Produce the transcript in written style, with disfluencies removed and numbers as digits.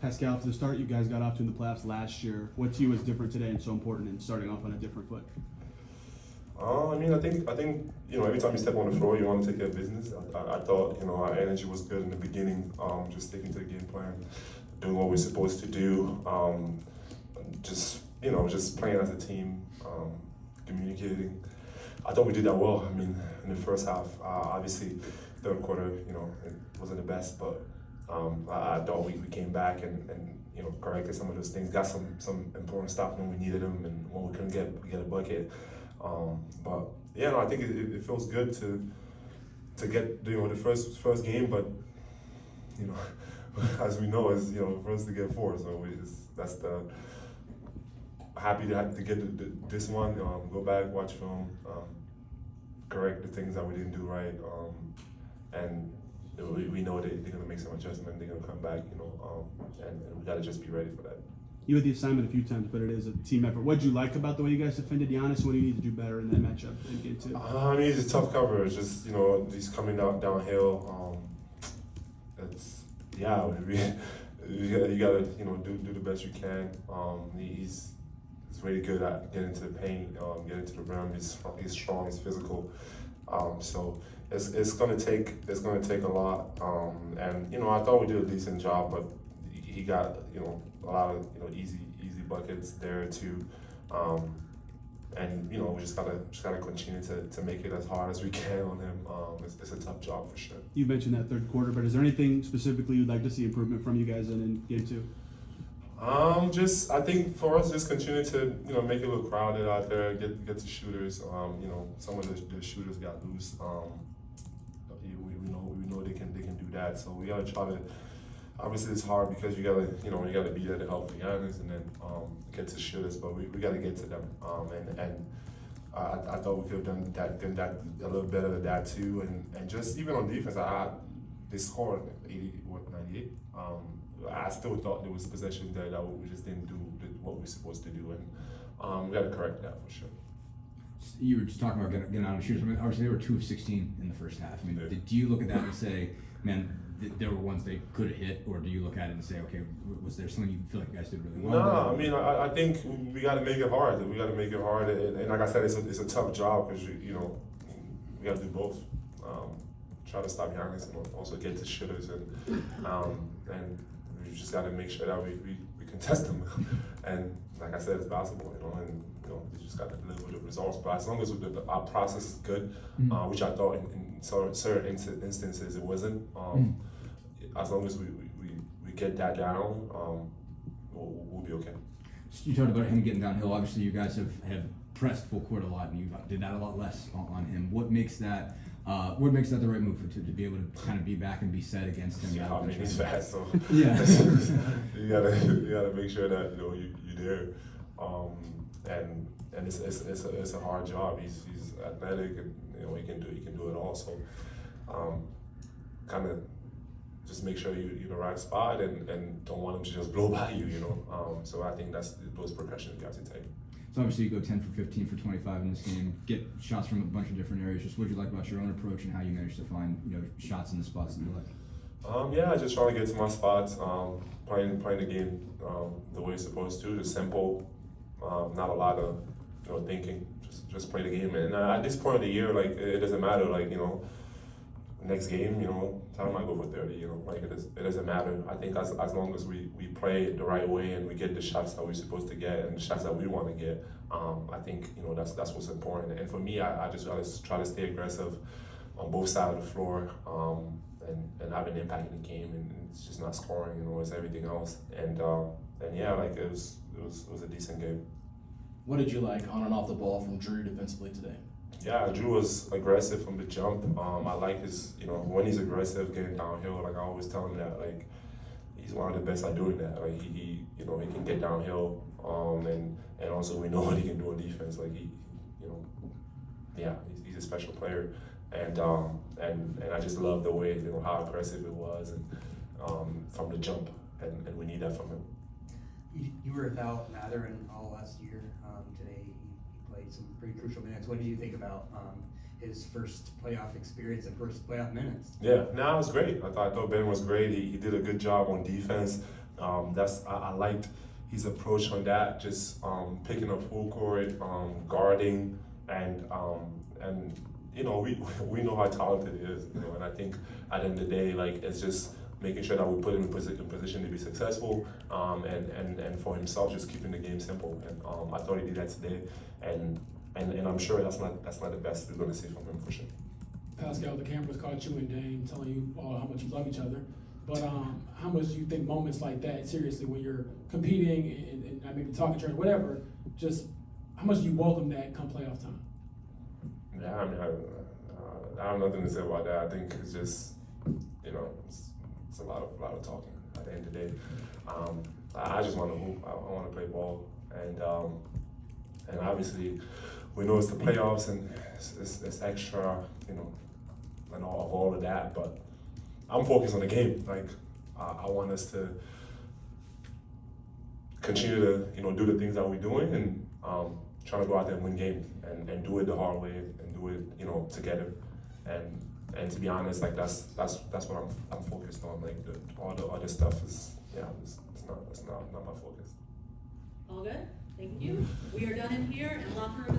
Pascal, for the start you guys got off to in the playoffs last year, what to you was different today and so important in starting off on a different foot? I think every time you step on the floor, you want to take care of business. I thought our energy was good in the beginning, just sticking to the game plan, doing what we're supposed to do, just playing as a team, communicating. I thought we did that well. In the first half, obviously, third quarter, it wasn't the best, but I thought we came back and corrected some of those things, got some important stuff when we needed them, and when we couldn't get a bucket. But yeah, I think it feels good to get the first game, but as we know, is for us to get four, so that's the happy to have to get this one. Go back, watch film, correct the things that we didn't do right, and we know they're gonna make some adjustment. They're gonna come back, and we gotta just be ready for that. You had the assignment a few times, but it is a team effort. What did you like about the way you guys defended Giannis? What do you need to do better in that matchup in game two? It's a tough coverage. Just he's coming downhill. You gotta do the best you can. He's really good at getting to the paint, getting to the rim. He's strong. He's physical. So it's gonna take a lot. And I thought we did a decent job, but he got a lot of easy buckets there too. And we just gotta continue to make it as hard as we can on him. It's a tough job for sure. You mentioned that third quarter, but is there anything specifically you'd like to see improvement from you guys in game two? I think for us, just continue to make it look crowded out there. Get the shooters. Some of the shooters got loose. We know they can do that. So we gotta try to. Obviously, it's hard because you gotta be there to help the Giannis and then get to shooters, but we gotta get to them. I thought we could have done that a little better than that too, and just even on defense, they scored 98. I still thought there was possessions there that we just didn't do what we were supposed to do, and we got to correct that for sure. You were just talking about getting out of shooters. Obviously, they were 2 of 16 in the first half. Do you look at that and say, man, there were ones they could have hit, or do you look at it and say, okay, was there something you feel like you guys did really well? No, I think we got to make it hard. We got to make it hard, and like I said, it's a tough job because we got to do both. Try to stop Giannis and also get to shooters, and we just got to make sure that we contest them. And like I said, it's basketball, and we just got to live with the results. But as long as our process is good, which I thought in certain instances it wasn't. As long as we get that down, we'll be okay. You talked about him getting downhill. Obviously, you guys have pressed full court a lot, and you did that a lot less on him. What makes that the right move to be able to kind of be back and be set against him? Yeah, he's fast, so yeah. you gotta make sure that you're there, and it's a hard job. He's athletic, and he can do it all. So kind of just make sure you're in the right spot and don't want him to just blow by you. So I think that's those precautions you have to take. So obviously you go 10 for 15 for 25 in this game, get shots from a bunch of different areas. Just what do you like about your own approach and how you manage to find shots in the spots that you like? Just trying to get to my spots, playing the game the way it's supposed to. Just simple, not a lot of thinking. Just play the game. And at this point of the year, it doesn't matter. Next game, time might go for 30. It doesn't matter. I think as long as we play it the right way and we get the shots that we're supposed to get and the shots that we want to get, I think that's what's important. And for me, I just try to stay aggressive on both sides of the floor, and have an impact in the game. And it's just not scoring, it's everything else. And yeah, it was a decent game. What did you like on and off the ball from Drew defensively today? Yeah, Drew was aggressive from the jump. I like his, when he's aggressive, getting downhill. I always tell him that, he's one of the best at doing that. He can get downhill, and also we know what he can do on defense. He's a special player, and I just love the way, how aggressive it was, and from the jump, and we need that from him. You were without Mather all last year. Today he played some pretty crucial minutes. What did you think about his first playoff experience and first playoff minutes? Yeah, it was great. I thought Ben was great. He did a good job on defense. I liked his approach on that, just picking up full court, guarding, and you know, we know how talented he is, you know, and I think at the end of the day, like, it's just making sure that we put him in position to be successful, and for himself, just keeping the game simple. And I thought he did that today, and I'm sure that's not the best we're going to see from him for sure. Pascal, the cameras caught you and Dame telling you all how much you love each other. But how much do you think moments like that, seriously, when you're competing and maybe talking church, whatever, just how much do you welcome that come playoff time? Yeah, I mean, I have nothing to say about that. I think it's just, you know, it's a lot of talking at the end of the day. I just want to hoop. I want to play ball, and obviously, we know it's the playoffs and it's extra, you know, and all of that. But I'm focused on the game. Like, I want us to continue to, you know, do the things that we're doing and trying to go out there and win games and do it the hard way and do it, you know, together. And to be honest, like that's what I'm focused on. Like all the other stuff is, yeah, it's not my focus. All good? Thank you. We are done in here, and locker room is